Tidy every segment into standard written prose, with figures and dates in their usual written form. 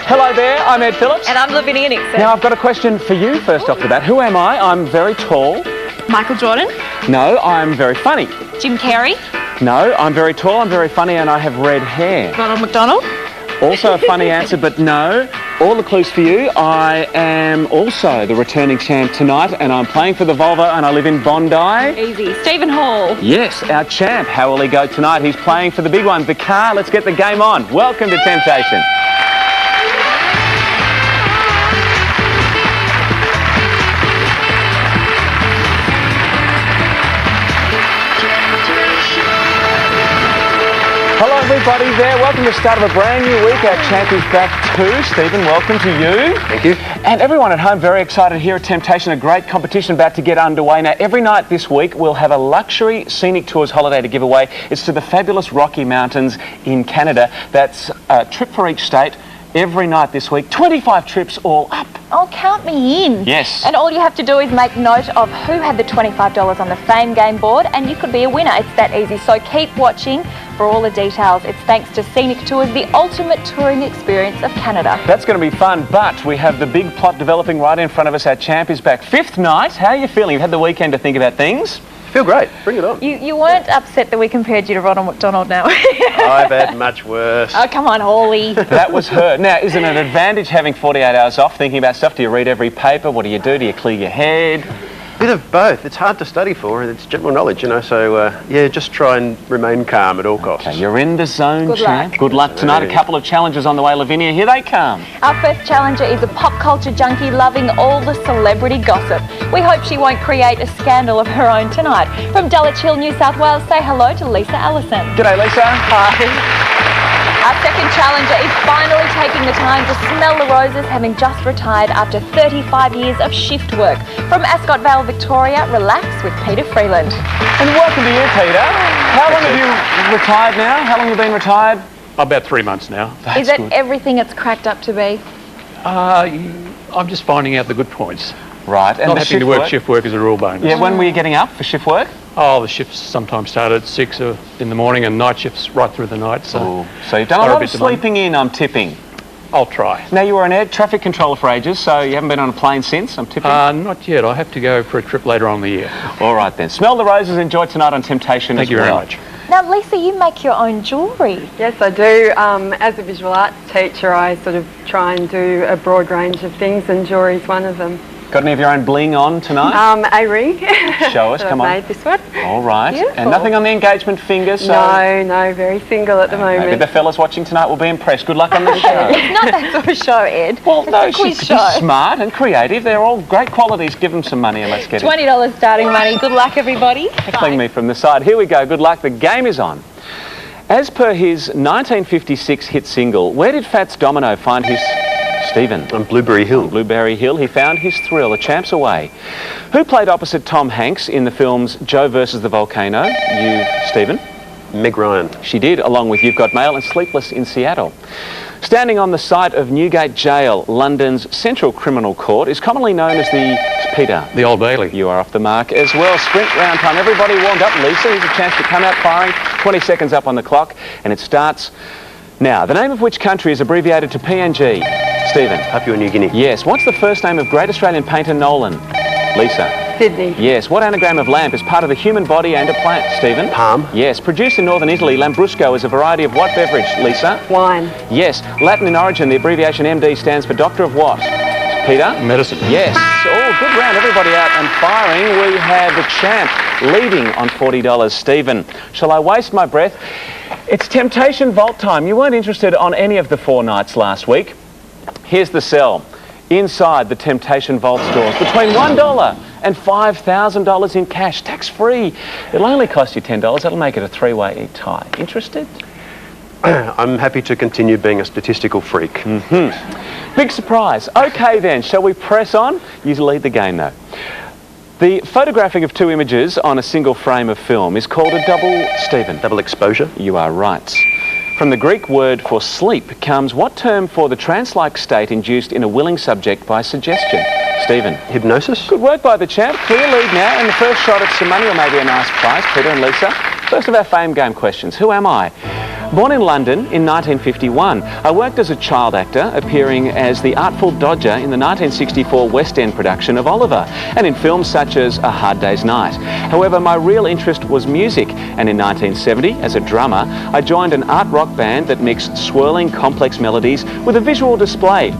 Hello there, I'm Ed Phillips. And I'm Livinia Nixon. Now I've got a question for you first off the bat. Who am I? I'm very tall. Michael Jordan. No, I'm very funny. Jim Carrey. No, I'm very tall, I'm very funny, and I have red hair. Ronald McDonald. Also a funny answer, but no. All the clues for you. I am also the returning champ tonight, and I'm playing for the Volvo, and I live in Bondi. Easy. Stephen Hall. Yes, our champ. How will he go tonight? He's playing for the big one, the car. Let's get the game on. Welcome to Temptation. Hello everybody there, welcome to the start of a brand new week. Our champ is back too. Stephen, welcome to you. Thank you. And everyone at home, very excited here at Temptation, a great competition about to get underway. Now every night this week we'll have a luxury scenic tours holiday to give away. It's to the fabulous Rocky Mountains in Canada. That's a trip for each state. Every night this week, 25 trips all up. Oh, count me in. Yes. And all you have to do is make note of who had the $25 on the Fame Game board, and you could be a winner. It's that easy. So keep watching for all the details. It's thanks to Scenic Tours, the ultimate touring experience of Canada. That's going to be fun, but we have the big plot developing right in front of us. Our champ is back. Fifth night. How are you feeling? You've had the weekend to think about things. Feel great. Bring it on. You weren't upset that we compared you to Ronald McDonald now? I've had much worse. Oh, come on, Hawley. That was her. Now, is it an advantage having 48 hours off, thinking about stuff? Do you read every paper? What do you do? Do you clear your head? Bit of both. It's hard to study for, and it's general knowledge, you know, so yeah, just try and remain calm at all costs. Okay, you're in the zone, Good champ. luck. Good luck tonight. A couple of challenges on the way, Lavinia. Here they come. Our first challenger is a pop culture junkie loving all the celebrity gossip. We hope she won't create a scandal of her own tonight. From Dulwich Hill, New South Wales, say hello to Lisa Allison. G'day, Lisa. Hi. Our second challenger is finally taking the time to smell the roses, having just retired after 35 years of shift work. From Ascot Vale, Victoria, relax with Peter Freeland. And welcome to you, Peter. How long have you retired now? How long have you been retired? About 3 months now. Is it everything it's cracked up to be? I'm just finding out the good points. Right. And Not the having to work shift work is a real bonus. Yeah, when were you getting up for shift work? Oh, the shifts sometimes start at 6 in the morning and night shifts right through the night. So, So you've done a lot of sleeping in, I'm tipping. I'll try. Now, you were an air traffic controller for ages, so you haven't been on a plane since, I'm tipping? Not yet. I have to go for a trip later on in the year. All right then. Smell the roses. Enjoy tonight on Temptation. Thank you very much. Now, Lisa, you make your own jewellery. Yes, I do. As a visual arts teacher, I sort of try and do a broad range of things, and jewellery is one of them. Got any of your own bling on tonight? A ring. Show us, come on. I made this one. All right. Beautiful. And nothing on the engagement finger, so... No, very single at the moment. Maybe the fellas watching tonight will be impressed. Good luck on the show. It's not that sort of show, Ed. Well, It's no, a quiz she's show. smart and creative. They're all great qualities. Give them some money and let's get it. $20 starting money. Good luck, everybody. Heckling me from the side. Here we go. Good luck. The game is on. As per his 1956 hit single, where did Fats Domino find his... Stephen. On Blueberry Hill. Blueberry Hill, he found his thrill. The champ's away. Who played opposite Tom Hanks in the films Joe versus the Volcano? You, Stephen? Meg Ryan. She did, along with You've Got Mail and Sleepless in Seattle. Standing on the site of Newgate Jail, London's Central Criminal Court, is commonly known as the... Peter. The Old Bailey. You are off the mark as well. Sprint round time. Everybody warmed up. Lisa, here's a chance to come out firing. 20 seconds up on the clock, and it starts now. The name of which country is abbreviated to PNG? Stephen. Papua New Guinea. Yes. What's the first name of great Australian painter Nolan? Lisa. Sydney. Yes. What anagram of lamp is part of the human body and a plant? Stephen. Palm. Yes. Produced in northern Italy, Lambrusco is a variety of what beverage? Lisa. Wine. Yes. Latin in origin, the abbreviation MD stands for Doctor of what? Peter. Medicine. Yes. Oh, good round. Everybody out and firing. We have the champ leading on $40. Stephen. Shall I waste my breath? It's Temptation Vault time. You weren't interested on any of the 4 nights last week. Here's the sell. Inside the Temptation Vault stores, between $1 and $5,000 in cash, tax-free. It'll only cost you $10. That'll make it a 3-way tie. Interested? I'm happy to continue being a statistical freak. Big surprise. Okay then, shall we press on? You lead the game though. The photographing of 2 images on a single frame of film is called a double... Stephen. Double exposure. You are right. From the Greek word for sleep comes what term for the trance-like state induced in a willing subject by suggestion? Stephen. Hypnosis. Good work by the champ. Clear lead now, and the first shot at some money or maybe a nice prize. Peter and Lisa. First of our Fame Game questions. Who am I? Born in London in 1951, I worked as a child actor, appearing as the Artful Dodger in the 1964 West End production of Oliver, and in films such as A Hard Day's Night. However, my real interest was music, and in 1970, as a drummer, I joined an art rock band that mixed swirling, complex melodies with a visual display,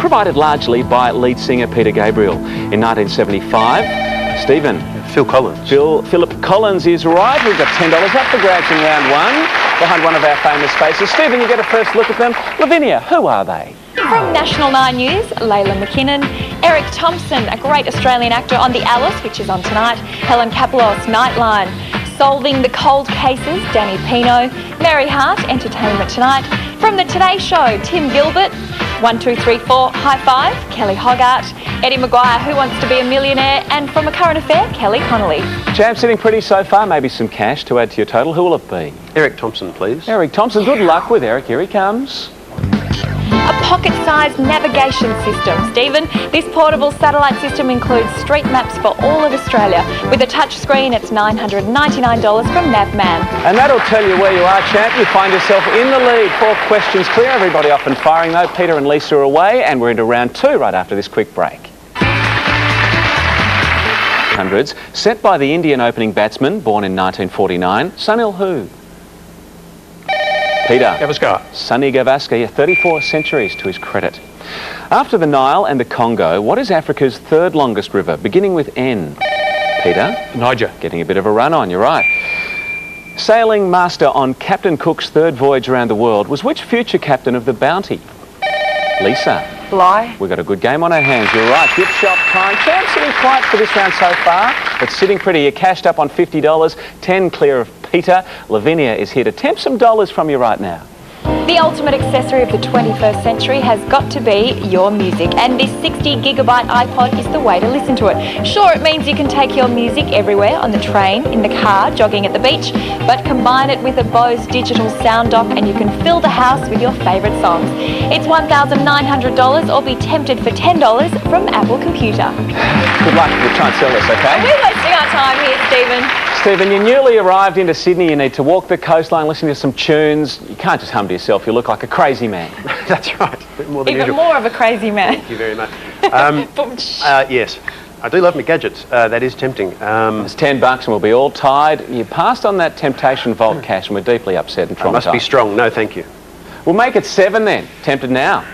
provided largely by lead singer Peter Gabriel. In 1975, Stephen. Phil Collins. Philip Collins is right. We've got $10 up for grabs in round one, behind one of our famous faces. Stephen, you get a first look at them. Lavinia, who are they? From National 9 News, Layla McKinnon, Eric Thompson, a great Australian actor on The Alice, which is on tonight, Helen Kapelos, Nightline, Solving the Cold Cases, Danny Pino, Mary Hart, Entertainment Tonight. From The Today Show, Tim Gilbert, 1, 2, 3, 4, High Five, Kelly Hogarth, Eddie Maguire, Who Wants to Be a Millionaire, and from A Current Affair, Kelly Connolly. Champ, sitting pretty so far, maybe some cash to add to your total. Who will it be? Eric Thompson, please. Eric Thompson, good luck with Eric. Here he comes. A pocket-sized navigation system. Stephen, this portable satellite system includes street maps for all of Australia. With a touch screen, it's $999 from Navman. And that'll tell you where you are, champ. You find yourself in the lead. 4 questions clear. Everybody off and firing, though. Peter and Lisa are away, and we're into round 2 right after this quick break. Hundreds, set by the Indian opening batsman, born in 1949, Sunil who? Peter. Gavaskar. Sunny Gavaskar, 34 centuries to his credit. After the Nile and the Congo, what is Africa's third longest river, beginning with N? Peter. Niger. Getting a bit of a run on, you're right. Sailing master on Captain Cook's third voyage around the world was which future captain of the Bounty? Lisa. Bly. We've got a good game on our hands, you're right. Gift shop time. Champ sitting quiet for this round so far, but sitting pretty. You're cashed up on $50, 10 clear of Peter. Lavinia is here to tempt some dollars from you right now. The ultimate accessory of the 21st century has got to be your music, and this 60-gigabyte iPod is the way to listen to it. Sure, it means you can take your music everywhere, on the train, in the car, jogging at the beach, but combine it with a Bose digital sound dock and you can fill the house with your favourite songs. It's $1,900, or be tempted for $10 from Apple Computer. Good luck. We'll try and sell this, okay? We're wasting our time here, Stephen. Stephen, you're newly arrived into Sydney. You need to walk the coastline, listen to some tunes. You can't just hum to yourself. You look like a crazy man. That's right. A bit more than Even usual. more of a crazy man. Thank you very much. Yes, I do love my gadgets. That is tempting. It's $10 and we'll be all tied. You passed on that temptation vault cash and we're deeply upset and traumatised. I must be strong. No, thank you. We'll make it 7 then. Tempted now.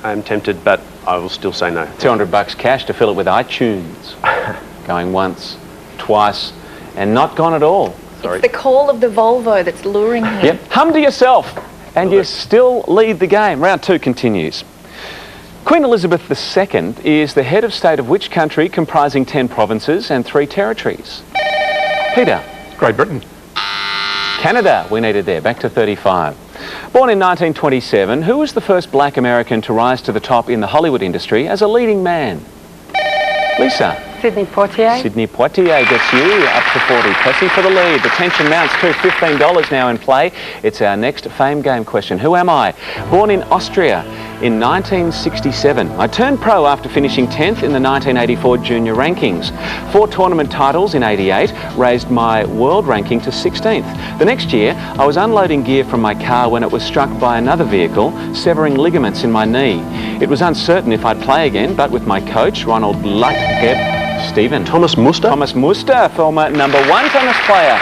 I'm tempted, but I will still say no. $200 cash to fill it with iTunes. Going once, twice, and not gone at all. Sorry. It's the call of the Volvo that's luring him. Yep. Hum to yourself, and you still lead the game. Round 2 continues. Queen Elizabeth II is the head of state of which country, comprising 10 provinces and 3 territories? Peter. Great Britain. Canada, we needed there, back to 35. Born in 1927, who was the first black American to rise to the top in the Hollywood industry as a leading man? Lisa. Sidney Poitier. Sidney Poitier gets you up to 40. Pressing for the lead. The tension mounts to $15 now in play. It's our next fame game question. Who am I? Born in Austria in 1967. I turned pro after finishing 10th in the 1984 junior rankings. 4 tournament titles in 88 raised my world ranking to 16th. The next year, I was unloading gear from my car when it was struck by another vehicle, severing ligaments in my knee. It was uncertain if I'd play again, but with my coach, Ronald Lutgeb, Stephen. Thomas Muster? Thomas Muster, former number 1 tennis player.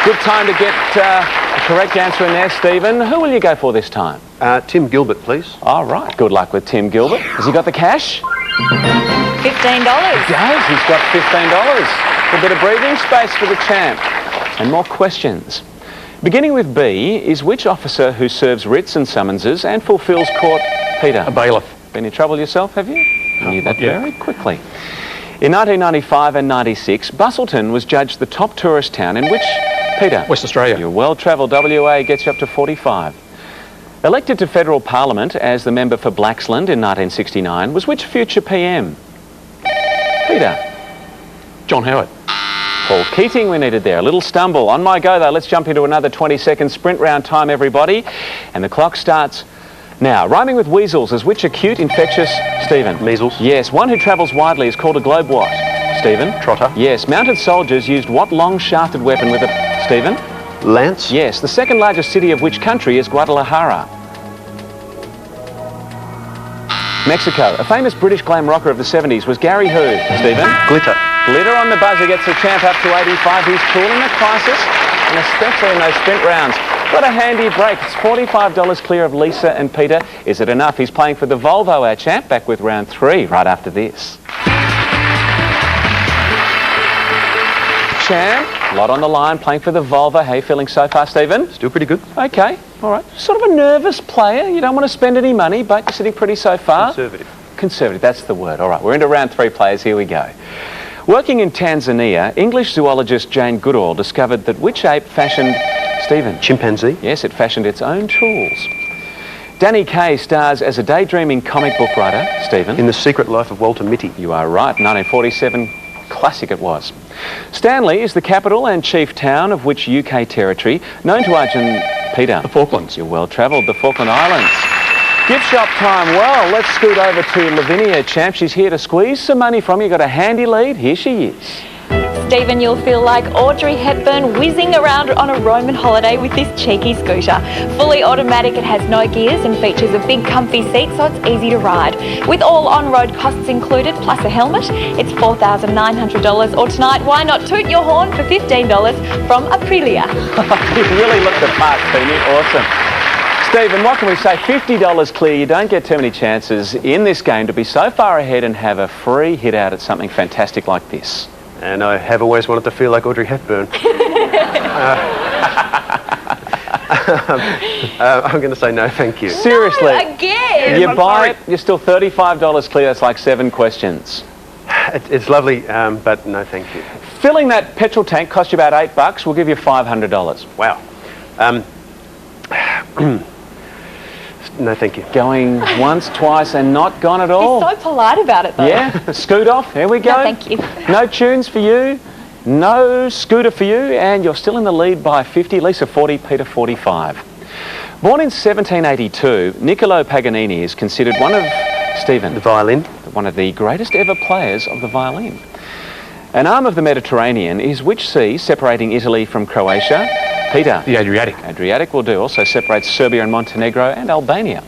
Good time to get a correct answer in there, Stephen. Who will you go for this time? Tim Gilbert, please. All right, good luck with Tim Gilbert. Has he got the cash? $15. He does, he's got $15. A bit of breathing space for the champ. And more questions. Beginning with B is which officer who serves writs and summonses and fulfills court... Peter. A bailiff. Been in trouble yourself, have you? You knew that very quickly. In 1995 and 96, Busselton was judged the top tourist town in which... Peter. West Australia. Your well-travelled WA gets you up to 45. Elected to federal parliament as the member for Blaxland in 1969 was which future PM? Peter. John Howard. Paul Keating we needed there. A little stumble. On my go though, let's jump into another 20-second sprint round time, everybody. And the clock starts now. Rhyming with weasels is which acute infectious... Stephen. Measles. Yes. One who travels widely is called a globe what? Stephen. Trotter. Yes. Mounted soldiers used what long shafted weapon with a... Stephen. Lance? Yes. The second largest city of which country is Guadalajara? Mexico. A famous British glam rocker of the 70s was Gary who, Stephen? Glitter. Glitter on the buzzer gets the champ up to 85. He's cool in the crisis, and especially in those sprint rounds. What a handy break. It's $45 clear of Lisa and Peter. Is it enough? He's playing for the Volvo, our champ, back with round 3 right after this. Champ, a lot on the line, playing for the Volvo. How are you feeling so far, Stephen? Still pretty good. Okay, all right. Sort of a nervous player. You don't want to spend any money, but you're sitting pretty so far. Conservative. Conservative, that's the word. All right, we're into round 3 players. Here we go. Working in Tanzania, English zoologist Jane Goodall discovered that which ape fashioned, Stephen? Chimpanzee. Yes, it fashioned its own tools. Danny Kaye stars as a daydreaming comic book writer, Stephen. In The Secret Life of Walter Mitty. You are right, 1947 classic it was. Stanley is the capital and chief town of which UK territory, known to Peter? The Falklands. You're well travelled, the Falkland Islands. Gift shop time. Well, let's scoot over to Livinia, champ. She's here to squeeze some money from you. Got a handy lead. Here she is. Stephen, you'll feel like Audrey Hepburn whizzing around on a Roman holiday with this cheeky scooter. Fully automatic, it has no gears and features a big comfy seat so it's easy to ride. With all on-road costs included, plus a helmet, it's $4,900. Or tonight, why not toot your horn for $15 from Aprilia? You've really looked the part, Stevie. Awesome. Stephen, what can we say? $50 clear. You don't get too many chances in this game to be so far ahead and have a free hit out at something fantastic like this. And I have always wanted to feel like Audrey Hepburn. I'm going to say no, thank you. Seriously. No, again. You buy it, you're still $35 clear. That's like 7 questions. It's lovely, but no, thank you. Filling that petrol tank cost you about $8. We'll give you $500. Wow. No, thank you. Going once, twice, and not gone at all. He's so polite about it, though. Yeah, scoot off. Here we go. No, thank you. No tunes for you. No scooter for you, and you're still in the lead by 50. Lisa 40, Peter 45. Born in 1782, Niccolo Paganini is considered one of, Stephen, The violin. one of the greatest ever players of the violin. An arm of the Mediterranean is which sea separating Italy from Croatia? Peter. The Adriatic. Adriatic will do. Also separates Serbia and Montenegro and Albania.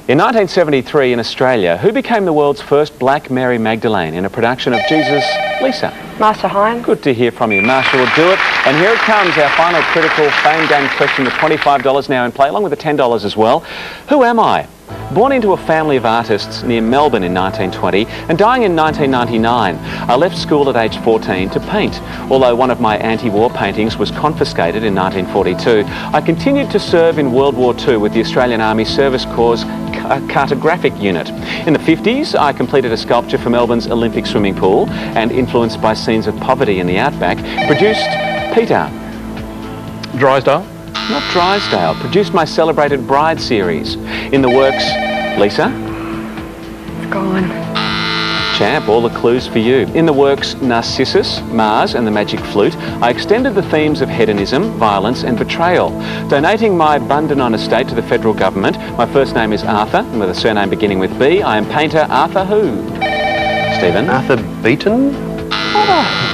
In 1973 in Australia, who became the world's first black Mary Magdalene in a production of Jesus? Lisa. Marsha Hines. Good to hear from you. Marsha will do it. And here it comes, our final critical fame game question, the $25 now in play, along with the $10 as well. Who am I? Born into a family of artists near Melbourne in 1920 and dying in 1999, I left school at age 14 to paint. Although one of my anti-war paintings was confiscated in 1942, I continued to serve in World War II with the Australian Army Service Corps Cartographic Unit. In the 50s, I completed a sculpture for Melbourne's Olympic swimming pool and, influenced by scenes of poverty in the outback, produced Peter. Drysdale. Not Drysdale. Produced my celebrated Bride series. In the works, Lisa? It's gone. Champ, all the clues for you. In the works Narcissus, Mars and the Magic Flute, I extended the themes of hedonism, violence and betrayal. Donating my Bundanon estate to the federal government, my first name is Arthur, and with a surname beginning with B, I am painter Arthur who? Stephen? Arthur Beaton?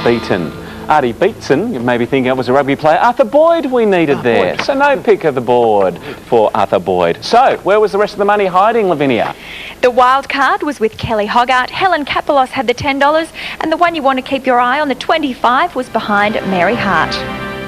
Beaton. Artie Beatson, you may be thinking it was a rugby player. Arthur Boyd we needed there. Boyd. So no pick of the board for Arthur Boyd. So, where was the rest of the money hiding, Lavinia? The wild card was with Kelly Hoggart. Helen Kapelos had the $10, and the one you want to keep your eye on, the $25, was behind Mary Hart.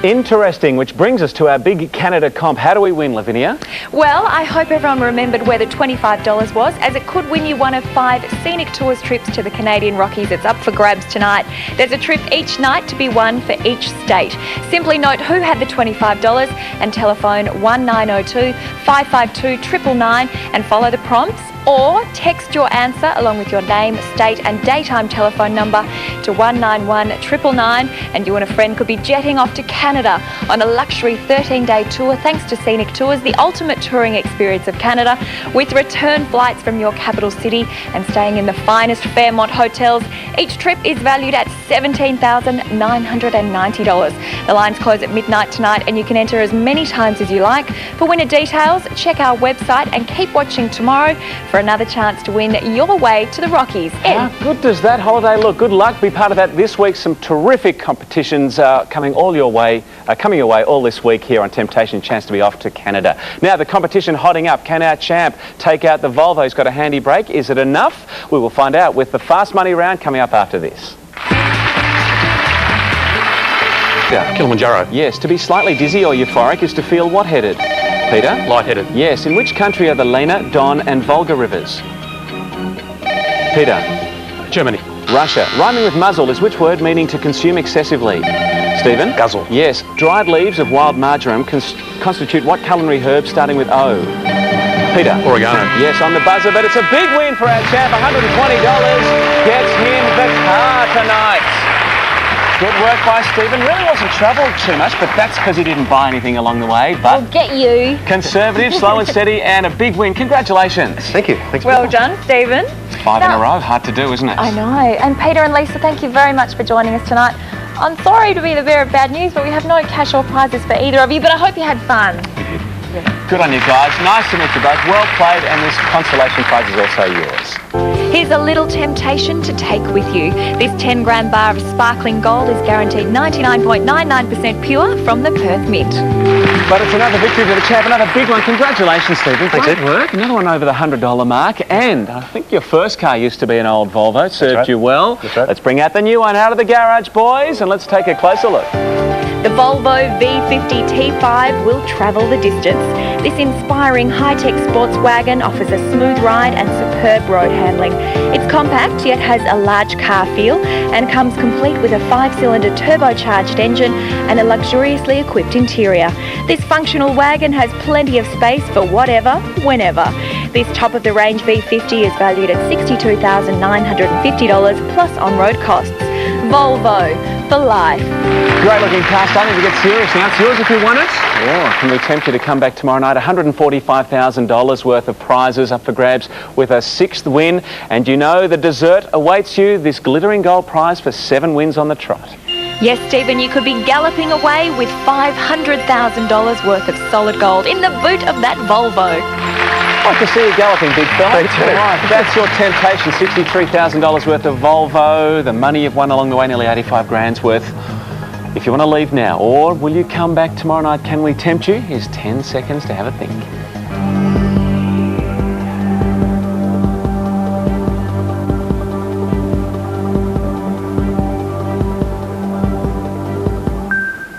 Interesting, which brings us to our big Canada comp. How do we win, Lavinia? Well, I hope everyone remembered where the $25 was, as it could win you one of 5 scenic tours trips to the Canadian Rockies. It's up for grabs tonight. There's a trip each night to be won for each state. Simply note who had the $25 and telephone 1902 552 999 and follow the prompts, or text your answer along with your name, state and daytime telephone number to 191 999, and you and a friend could be jetting off to Canada on a luxury 13-day tour thanks to Scenic Tours, the ultimate touring experience of Canada, with return flights from your capital city and staying in the finest Fairmont hotels. Each trip is valued at $17,990. The lines close at midnight tonight and you can enter as many times as you like. For winner details, check our website and keep watching tomorrow for another chance to win your way to the Rockies. Ed. How good does that holiday look? Good luck. Be part of that this week. Some terrific competitions coming your way all this week here on Temptation. Chance to be off to Canada. Now the competition hotting up. Can our champ take out the Volvo? He's got a handy brake. Is it enough? We will find out with the fast money round coming up after this. Kilimanjaro. Yes, to be slightly dizzy or euphoric is to feel what-headed? Peter? Lightheaded. Yes, in which country are the Lena, Don and Volga rivers? Peter? Germany. Russia. Rhyming with muzzle is which word meaning to consume excessively? Stephen? Guzzle. Yes, dried leaves of wild marjoram constitute what culinary herb starting with O? Peter? Oregano. Yes, on the buzzer, but it's a big win for our champ. $120 gets him the car tonight. Good work by Stephen. Really wasn't troubled too much, but that's because he didn't buy anything along the way. But We'll get you. conservative, slow and steady, and a big win. Congratulations. Thank you. Thanks. Well done, Stephen. 5 in a row. Hard to do, isn't it? I know. And Peter and Lisa, thank you very much for joining us tonight. I'm sorry to be the bearer of bad news, but we have no cash or prizes for either of you, but I hope you had fun. Good on you guys. Nice to meet you both. Well played, and this consolation prize is also yours. Here's a little temptation to take with you. This 10-gram bar of sparkling gold is guaranteed 99.99% pure from the Perth Mint. But it's another victory for the champ, another big one. Congratulations, Stephen. Thanks, Great Ed. work. Another one over the $100 mark. And I think your first car used to be an old Volvo. Served right. you well. That's right. Let's bring out the new one out of the garage, boys, and let's take a closer look. The Volvo V50 T5 will travel the distance. This inspiring high-tech sports wagon offers a smooth ride and superb road handling. It's compact yet has a large car feel and comes complete with a 5-cylinder turbocharged engine and a luxuriously equipped interior. This functional wagon has plenty of space for whatever, whenever. This top-of-the-range V50 is valued at $62,950 plus on-road costs. Volvo for life. Great looking car, starting to get serious now. It's yours if you want it. Or can we tempt you to come back tomorrow night? $145,000 worth of prizes up for grabs with a 6th win. And you know the dessert awaits you, this glittering gold prize for 7 wins on the trot. Yes, Stephen, you could be galloping away with $500,000 worth of solid gold in the boot of that Volvo. I'd like to see you galloping, big fella. Me too. All right, that's your temptation. $63,000 worth of Volvo. The money you've won along the way, nearly 85 grand's worth. If you want to leave now, or will you come back tomorrow night? Can we tempt you? Here's 10 seconds to have a think.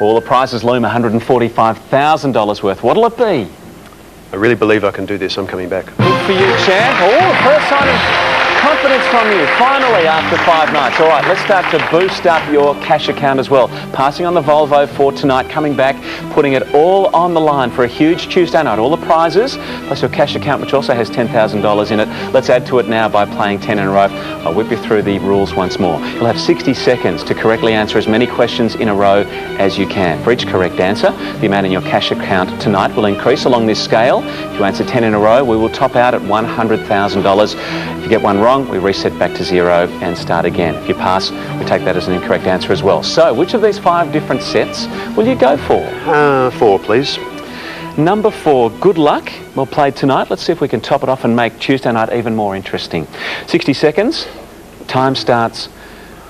All the prizes loom, $145,000 worth. What'll it be? I really believe I can do this. I'm coming back. Good for you, champ. Oh, first sign of confidence from you, finally, after 5 nights. All right, let's start to boost up your cash account as well. Passing on the Volvo for tonight, coming back, putting it all on the line for a huge Tuesday night. All the prizes, plus your cash account, which also has $10,000 in it. Let's add to it now by playing 10 in a row. I'll whip you through the rules once more. You'll have 60 seconds to correctly answer as many questions in a row as you can. For each correct answer, the amount in your cash account tonight will increase along this scale. If you answer 10 in a row, we will top out at $100,000. If you get one wrong, we reset back to 0 and start again. If you pass, we take that as an incorrect answer as well. So, which of these 5 different sets will you go for? 4, please. Number 4, good luck. Well played tonight. Let's see if we can top it off and make Tuesday night even more interesting. 60 seconds. Time starts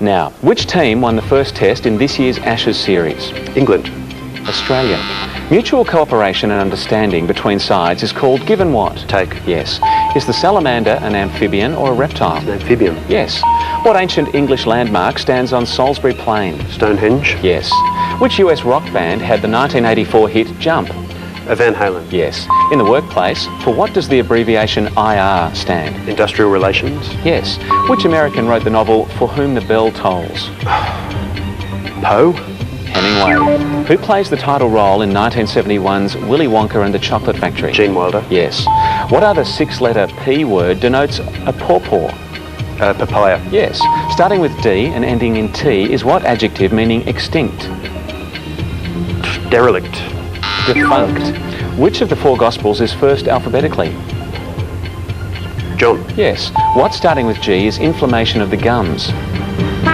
now. Which team won the first test in this year's Ashes series? England. Australia. Mutual cooperation and understanding between sides is called give and what? Take. Yes. Is the salamander an amphibian or a reptile? An amphibian. Yes. What ancient English landmark stands on Salisbury Plain? Stonehenge. Yes. Which US rock band had the 1984 hit Jump? Van Halen. Yes. In the workplace, for what does the abbreviation IR stand? Industrial relations. Yes. Which American wrote the novel For Whom the Bell Tolls? Poe. Hemingway. Who plays the title role in 1971's Willy Wonka and the Chocolate Factory? Gene Wilder. Yes. What other 6-letter P word denotes a pawpaw? Papaya. Yes. Starting with D and ending in T is what adjective meaning extinct? Derelict. Defunct. Which of the 4 Gospels is first alphabetically? John. Yes. What starting with G is inflammation of the gums?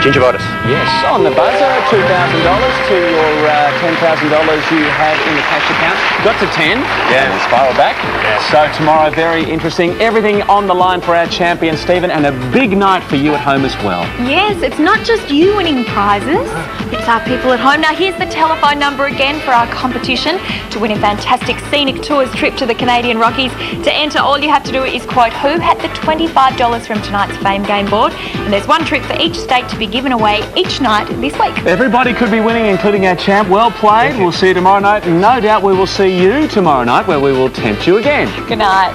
Gingivitis. Yes, on the buzzer, $2,000 to your $10,000 you had in the cash account. Got to 10, Yeah. and spiral back. So tomorrow, very interesting. Everything on the line for our champion, Stephen, and a big night for you at home as well. Yes, it's not just you winning prizes, it's our people at home. Now here's the telephone number again for our competition to win a fantastic scenic tours trip to the Canadian Rockies. To enter, all you have to do is quote who had the $25 from tonight's Fame Game board, and there's one trip for each state to be given away each night this week. Everybody could be winning, including our champ. Well played. We'll see you tomorrow night. No doubt we will see you tomorrow night, where we will tempt you again. Good night.